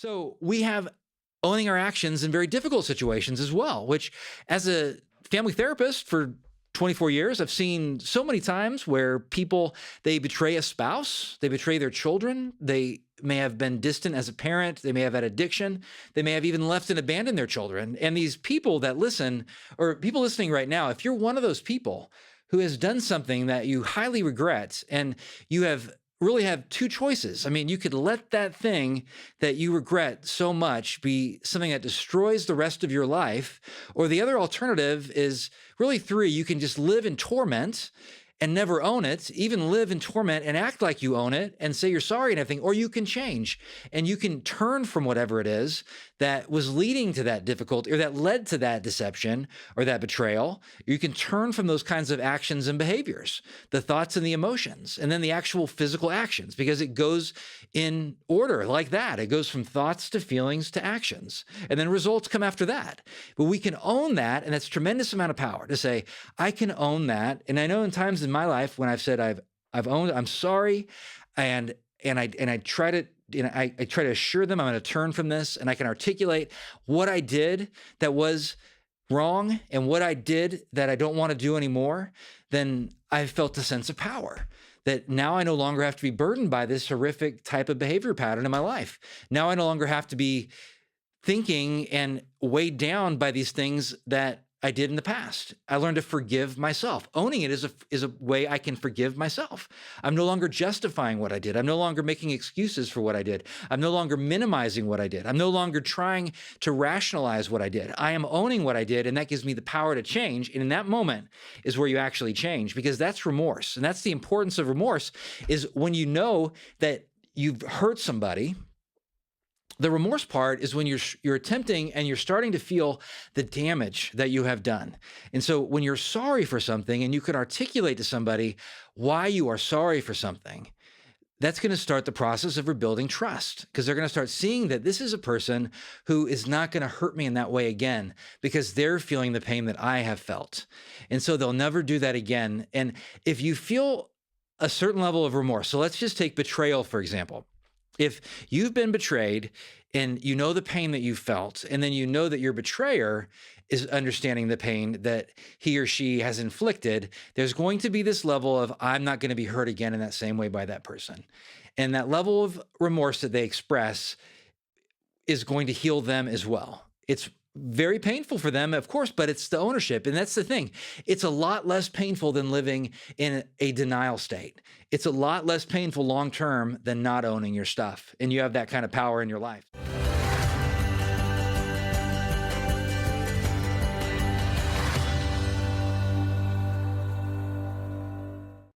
So we have owning our actions in very difficult situations as well, which as a family therapist for 24 years, I've seen so many times where people, they betray a spouse, they betray their children, they may have been distant as a parent, they may have had addiction, they may have even left and abandoned their children. And these people that listen, or people listening right now, if you're one of those people who has done something that you highly regret and you have two choices. I mean, you could let that thing that you regret so much be something that destroys the rest of your life, or the other alternative is really three. You can just live in torment and never own it, even live in torment and act like you own it and say you're sorry and everything, or you can change and you can turn from whatever it is that was leading to that difficulty or that led to that deception or that betrayal. You can turn from those kinds of actions and behaviors, the thoughts and the emotions, and then the actual physical actions, because it goes in order like that. It goes from thoughts to feelings to actions, and then results come after that. But we can own that, and that's a tremendous amount of power to say, I can own that. And I know in times in my life when I've said I've owned, I'm sorry, and I try to, I try to assure them I'm going to turn from this, and I can articulate what I did that was wrong and what I did that I don't want to do anymore, then I felt a sense of power. That now I no longer have to be burdened by this horrific type of behavior pattern in my life. Now I no longer have to be thinking and weighed down by these things that I did in the past. I learned to forgive myself. Owning it is a way I can forgive myself. I'm no longer justifying what I did. I'm no longer making excuses for what I did. I'm no longer minimizing what I did. I'm no longer trying to rationalize what I did. I am owning what I did, and that gives me the power to change. And in that moment is where you actually change, because that's remorse. And that's the importance of remorse, is when you know that you've hurt somebody. The remorse part is when you're attempting and you're starting to feel the damage that you have done. And so when you're sorry for something and you can articulate to somebody why you are sorry for something, that's going to start the process of rebuilding trust, because they're going to start seeing that this is a person who is not going to hurt me in that way again, because they're feeling the pain that I have felt. And so they'll never do that again. And if you feel a certain level of remorse, so let's just take betrayal, for example. If you've been betrayed and you know the pain that you felt, and then you know that your betrayer is understanding the pain that he or she has inflicted, there's going to be this level of, I'm not going to be hurt again in that same way by that person. And that level of remorse that they express is going to heal them as well. It's very painful for them, of course, but it's the ownership. And that's the thing. It's a lot less painful than living in a denial state. It's a lot less painful long-term than not owning your stuff. And you have that kind of power in your life.